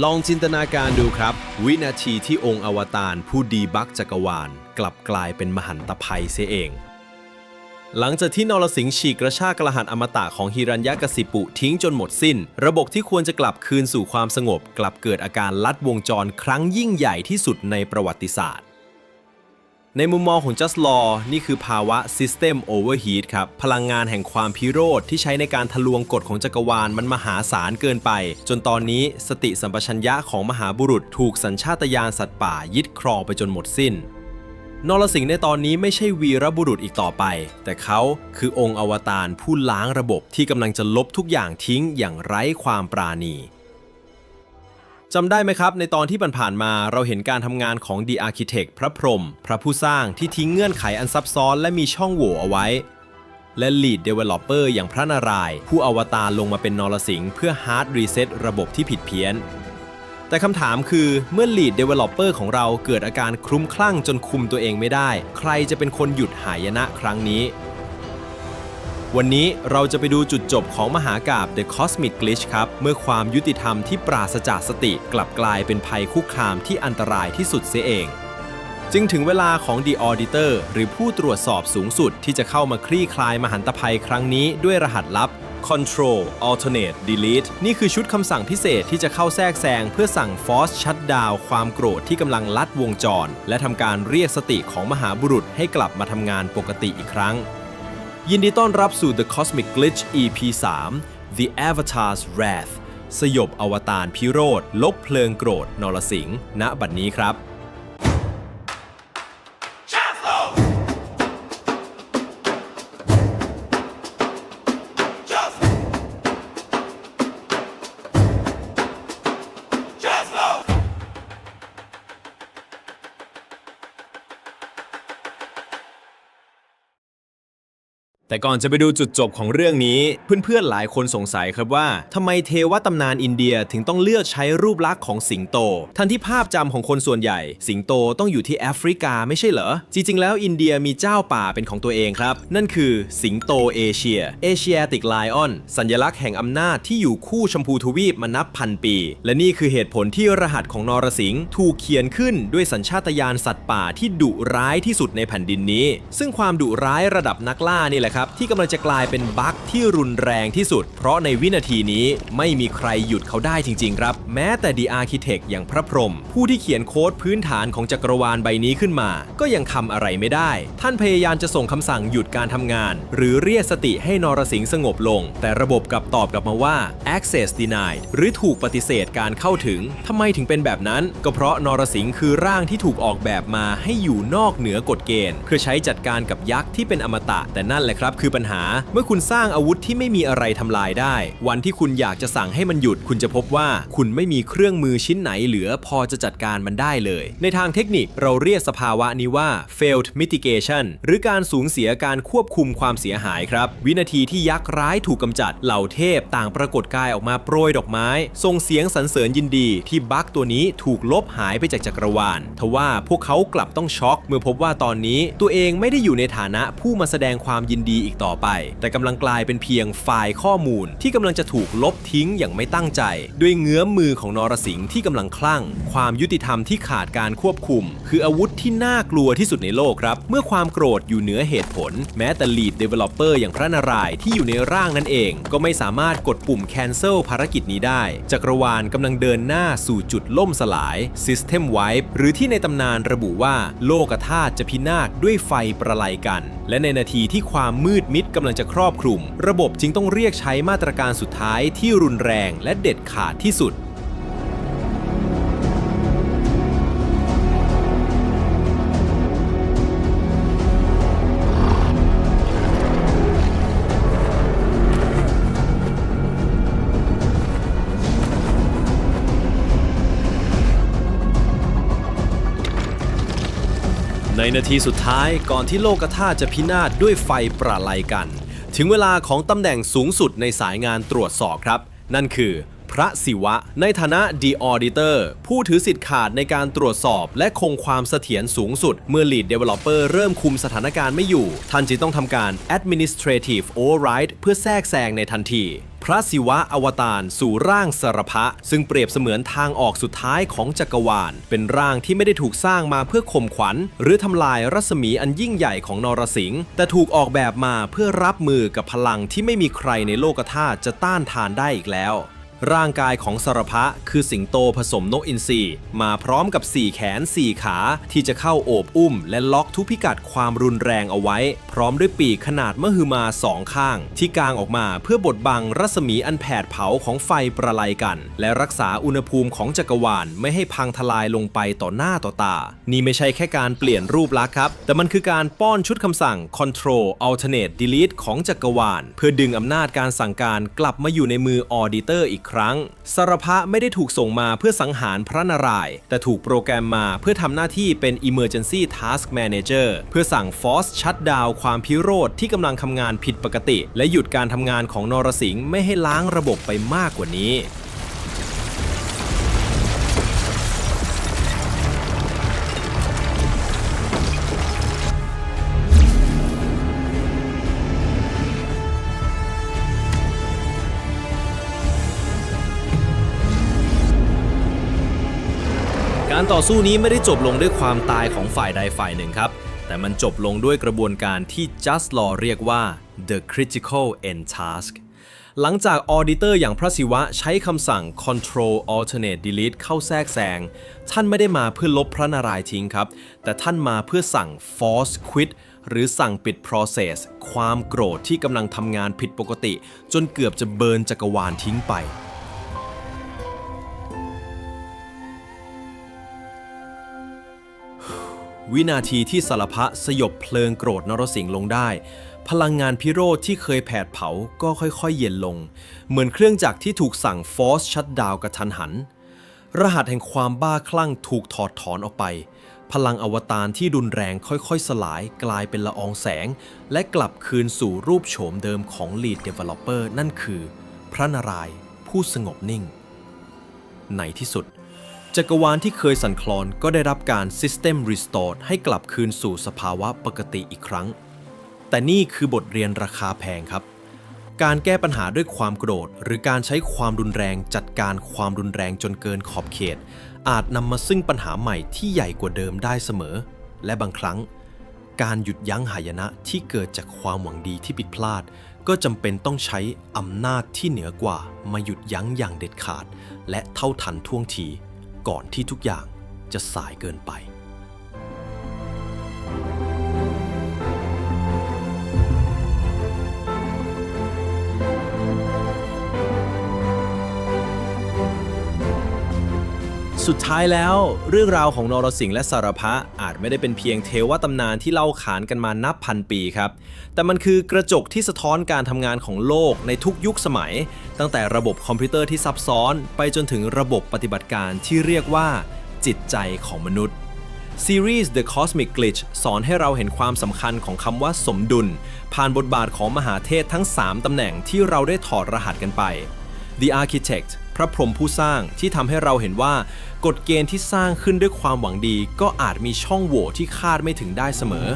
ลองจินตนาการดูครับวินาทีที่องค์อวตารผู้ดีบักจักรวาลกลับกลายเป็นมหันตภัยเสียเองหลังจากที่นรสิงห์ฉีกกระชากรหัสอมตะของฮิรัญยกสิปุทิ้งจนหมดสิ้นระบบที่ควรจะกลับคืนสู่ความสงบกลับเกิดอาการลัดวงจรครั้งยิ่งใหญ่ที่สุดในประวัติศาสตร์ในมุมมองของ Just Law นี่คือภาวะ System Overheat ครับพลังงานแห่งความพิโรธที่ใช้ในการทะลวงกฎของจักรวาลมันมหาศาลเกินไปจนตอนนี้สติสัมปชัญญะของมหาบุรุษถูกสัญชาตญาณสัตว์ป่ายึดครองไปจนหมดสิ้นนรสิงห์ในตอนนี้ไม่ใช่วีรบุรุษอีกต่อไปแต่เขาคือองค์อวตารผู้ล้างระบบที่กำลังจะลบทุกอย่างทิ้งอย่างไร้ความปราณีจำได้ไหมครับในตอนที่ผ่านมาเราเห็นการทำงานของ The Architect พระพรหมพระผู้สร้างที่ทิ้งเงื่อนไขอันซับซ้อนและมีช่องโหว่เอาไว้และ Lead Developer อย่างพระนารายณ์ผู้อวตารลงมาเป็นนรสิงห์เพื่อ Hard Reset ระบบที่ผิดเพี้ยนแต่คำถามคือเมื่อ Lead Developer ของเราเกิดอาการคลุ้มคลั่งจนคุมตัวเองไม่ได้ใครจะเป็นคนหยุดหายนะครั้งนี้วันนี้เราจะไปดูจุดจบของมหากาพย์ The Cosmic Glitch ครับเมื่อความยุติธรรมที่ปราศจากสติกลับกลายเป็นภัยคุกคามที่อันตรายที่สุดเสียเองจึงถึงเวลาของ The Auditor หรือผู้ตรวจสอบสูงสุดที่จะเข้ามาคลี่คลายมหันตภัยครั้งนี้ด้วยรหัสลับ Control Alternate Delete นี่คือชุดคำสั่งพิเศษที่จะเข้าแทรกแซงเพื่อสั่ง Force Shutdown ความโกรธที่กำลังลัดวงจรและทำการเรียกสติของมหาบุรุษให้กลับมาทำงานปกติอีกครั้งยินดีต้อนรับสู่ The Cosmic Glitch EP 3 The Avatar's Wrath สยบอวตารพิโรธลบเพลิงโกรธนรสิงห์ณบัดนี้ครับแต่ก่อนจะไปดูจุดจบของเรื่องนี้เพื่อนๆหลายคนสงสัยครับว่าทำไมเทวตำนานอินเดียถึงต้องเลือกใช้รูปลักษณ์ของสิงโตทั้งที่ภาพจำของคนส่วนใหญ่สิงโตต้องอยู่ที่แอฟริกาไม่ใช่เหรอจริงๆแล้วอินเดียมีเจ้าป่าเป็นของตัวเองครับนั่นคือสิงโตเอเชีย Asiatic Lion สัญลักษณ์แห่งอำนาจที่อยู่คู่ชมพูทวีปมานับพันปีและนี่คือเหตุผลที่รหัสของนรสิงห์ถูกเขียนขึ้นด้วยสัญชาตญาณสัตว์ป่าที่ดุร้ายที่สุดในแผ่นดินนี้ซึ่งความดุร้ายระดับนักล่านี่แหละที่กำลังจะกลายเป็นบั๊กที่รุนแรงที่สุดเพราะในวินาทีนี้ไม่มีใครหยุดเขาได้จริงๆครับแม้แต่ The Architect อย่างพระพรหมผู้ที่เขียนโค้ดพื้นฐานของจักรวาลใบนี้ขึ้นมาก็ยังทำอะไรไม่ได้ท่านพยายามจะส่งคำสั่งหยุดการทำงานหรือเรียกสติให้นรสิงห์สงบลงแต่ระบบกลับตอบกลับมาว่า access denied หรือถูกปฏิเสธการเข้าถึงทำไมถึงเป็นแบบนั้นก็เพราะนรสิงห์คือร่างที่ถูกออกแบบมาให้อยู่นอกเหนือกฎเกณฑ์เพื่อใช้จัดการกับยักษ์ที่เป็นอมตะแต่นั่นแหละครับคือปัญหาเมื่อคุณสร้างอาวุธที่ไม่มีอะไรทำลายได้วันที่คุณอยากจะสั่งให้มันหยุดคุณจะพบว่าคุณไม่มีเครื่องมือชิ้นไหนเหลือพอจะจัดการมันได้เลยในทางเทคนิคเราเรียกสภาวะนี้ว่า failed mitigation หรือการสูญเสียการควบคุมความเสียหายครับวินาทีที่ยักษ์ร้ายถูกกำจัดเหล่าเทพต่างปรากฏกายออกมาโปรยดอกไม้ส่งเสียงสรรเสริญยินดีที่บั๊กตัวนี้ถูกลบหายไปจากจักรวาลทว่าพวกเขากลับต้องช็อกเมื่อพบว่าตอนนี้ตัวเองไม่ได้อยู่ในฐานะผู้มาแสดงความยินดีอีกต่อไปแต่กำลังกลายเป็นเพียงไฟล์ข้อมูลที่กำลังจะถูกลบทิ้งอย่างไม่ตั้งใจด้วยเงื้อมมือของนรสิงห์ที่กำลังคลั่งความยุติธรรมที่ขาดการควบคุมคืออาวุธที่น่ากลัวที่สุดในโลกครับเมื่อความโกรธอยู่เหนือเหตุผลแม้แต่ Lead Developer อย่างพระนารายณ์ที่อยู่ในร่างนั่นเองก็ไม่สามารถกดปุ่ม Cancel ภารกิจนี้ได้จักรวาลกำลังเดินหน้าสู่จุดล่มสลาย System Wipe หรือที่ในตำนานระบุว่าโลกธาตุจะพินาศด้วยไฟประไลกันและในนาทีที่ความมืดมิดกำลังจะครอบคลุมระบบจึงต้องเรียกใช้มาตรการสุดท้ายที่รุนแรงและเด็ดขาดที่สุดในนาทีสุดท้ายก่อนที่โลกธาตุจะพินาศด้วยไฟประไลกันถึงเวลาของตำแหน่งสูงสุดในสายงานตรวจสอบครับนั่นคือ พระศิวะในฐานะ The Auditor ผู้ถือสิทธิ์ขาดในการตรวจสอบและคงความเสถียรสูงสุดเมื่อ Lead Developer เริ่มคุมสถานการณ์ไม่อยู่ท่านจึงต้องทำการ Administrative Override เพื่อแทรกแซงในทันทีพระศิวะอวตารสู่ร่างสรพะซึ่งเปรียบเสมือนทางออกสุดท้ายของจักรวาลเป็นร่างที่ไม่ได้ถูกสร้างมาเพื่อข่มขวัญหรือทำลายรัศมีอันยิ่งใหญ่ของนรสิงห์แต่ถูกออกแบบมาเพื่อรับมือกับพลังที่ไม่มีใครในโลกธาตุจะต้านทานได้อีกแล้วร่างกายของสรพะคือสิงโตผสมนกอินทรีมาพร้อมกับ4แขน4ขาที่จะเข้าโอบอุ้มและล็อกทุกพิกัดความรุนแรงเอาไว้พร้อมด้วยปีกขนาดมหึมา2ข้างที่กางออกมาเพื่อบดบังรัศมีอันแผดเผาของไฟประไลกันและรักษาอุณหภูมิของจักรวาลไม่ให้พังทลายลงไปต่อหน้าต่อตานี่ไม่ใช่แค่การเปลี่ยนรูปลักษณ์ครับแต่มันคือการป้อนชุดคำสั่ง Control Alternate Delete ของจักรวาลเพื่อดึงอำนาจการสั่งการกลับมาอยู่ในมือ Auditor อีกครั้งสรพะไม่ได้ถูกส่งมาเพื่อสังหารพระนารายณ์แต่ถูกโปรแกรมมาเพื่อทำหน้าที่เป็น Emergency Task Manager เพื่อสั่ง Force Shutdown ความพิโรธที่กำลังทำงานผิดปกติและหยุดการทำงานของนรสิงห์ไม่ให้ล้างระบบไปมากกว่านี้การต่อสู้นี้ไม่ได้จบลงด้วยความตายของฝ่ายใดฝ่ายหนึ่งครับแต่มันจบลงด้วยกระบวนการที่ Just Law เรียกว่า The Critical End Task หลังจาก Auditor อย่างพระศิวะใช้คำสั่ง Control Alternate Delete เข้าแทรกแซงท่านไม่ได้มาเพื่อลบพระนารายณ์ทิ้งครับแต่ท่านมาเพื่อสั่ง Force Quit หรือสั่งปิด Process ความโกรธที่กำลังทำงานผิดปกติจนเกือบจะเบิร์นจักรวาลทิ้งไปวินาทีที่สรพะสยบเพลิงโกรธนรสิงห์ลงได้พลังงานพิโรธที่เคยแผดเผาก็ค่อยๆเย็นลงเหมือนเครื่องจักรที่ถูกสั่ง Force Shutdown กระทันหันรหัสแห่งความบ้าคลั่งถูกถอดถอนออกไปพลังอวตารที่รุนแรงค่อยๆสลายกลายเป็นละอองแสงและกลับคืนสู่รูปโฉมเดิมของ Lead Developer นั่นคือพระนารายณ์ผู้สงบนิ่งในที่สุดจักรวาลที่เคยสั่นคลอนก็ได้รับการ System Restore ให้กลับคืนสู่สภาวะปกติอีกครั้งแต่นี่คือบทเรียนราคาแพงครับการแก้ปัญหาด้วยความโกรธหรือการใช้ความรุนแรงจัดการความรุนแรงจนเกินขอบเขตอาจนำมาซึ่งปัญหาใหม่ที่ใหญ่กว่าเดิมได้เสมอและบางครั้งการหยุดยั้งหายนะที่เกิดจากความหวังดีที่ผิดพลาดก็จำเป็นต้องใช้อำนาจที่เหนือกว่ามาหยุดยั้งอย่างเด็ดขาดและเท่าทันท่วงทีก่อนที่ทุกอย่างจะสายเกินไปสุดท้ายแล้วเรื่องราวของนรสิงห์และสรพะอาจไม่ได้เป็นเพียงเทวตำนานที่เล่าขานกันมานับพันปีครับแต่มันคือกระจกที่สะท้อนการทำงานของโลกในทุกยุคสมัยตั้งแต่ระบบคอมพิวเตอร์ที่ซับซ้อนไปจนถึงระบบปฏิบัติการที่เรียกว่าจิตใจของมนุษย์ซีรีส์ The Cosmic Glitch สอนให้เราเห็นความสำคัญของคำว่าสมดุลผ่านบทบาทของมหาเทพทั้ง3ตำแหน่งที่เราได้ถอดรหัสกันไป The Architect พระพรหมผู้สร้างที่ทำให้เราเห็นว่ากฎเกณฑ์ที่สร้างขึ้นด้วยความหวังดีก็อาจมีช่องโหว่ที่คาดไม่ถึงได้เสมอ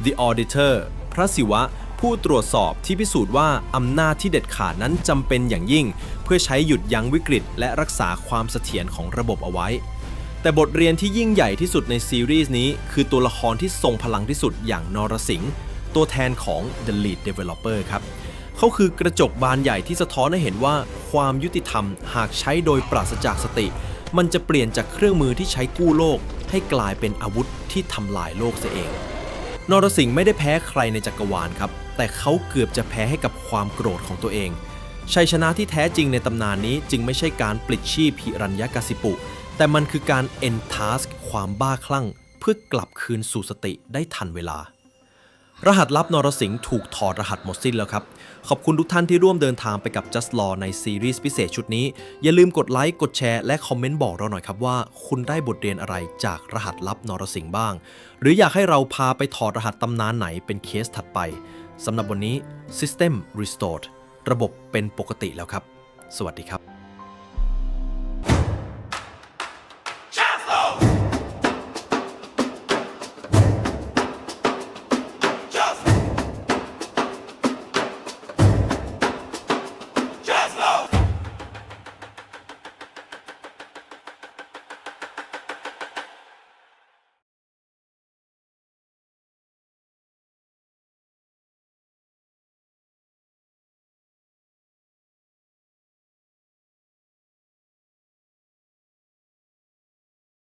The Auditor พระศิวะผู้ตรวจสอบที่พิสูจน์ว่าอำนาจที่เด็ดขาดนั้นจำเป็นอย่างยิ่งเพื่อใช้หยุดยั้งวิกฤตและรักษาความเสถียรของระบบเอาไว้แต่บทเรียนที่ยิ่งใหญ่ที่สุดในซีรีส์นี้คือตัวละครที่ทรงพลังที่สุดอย่างนรสิงห์ตัวแทนของ The Lead Developer ครับเขาคือกระจกบานใหญ่ที่สะท้อนให้เห็นว่าความยุติธรรมหากใช้โดยปราศจากสติมันจะเปลี่ยนจากเครื่องมือที่ใช้กู้โลกให้กลายเป็นอาวุธที่ทำลายโลกเสียเองนรสิงห์ไม่ได้แพ้ใครในจักรวาลครับแต่เขาเกือบจะแพ้ให้กับความโกรธของตัวเองชัยชนะที่แท้จริงในตำนานนี้จึงไม่ใช่การปลิดชีพหิรัญยกสิปุแต่มันคือการ end task ความบ้าคลั่งเพื่อกลับคืนสู่สติได้ทันเวลารหัสลับนรสิงห์ถูกถอดรหัสหมดสิ้นแล้วครับขอบคุณทุกท่านที่ร่วมเดินทางไปกับ Just Law ในซีรีส์พิเศษชุดนี้อย่าลืมกดไลค์กดแชร์และคอมเมนต์บอกเราหน่อยครับว่าคุณได้บทเรียนอะไรจากรหัสลับนรสิงห์บ้างหรืออยากให้เราพาไปถอดรหัสตำนานไหนเป็นเคสถัดไปสำหรับวันนี้ System Restored ระบบเป็นปกติแล้วครับสวัสดีครับ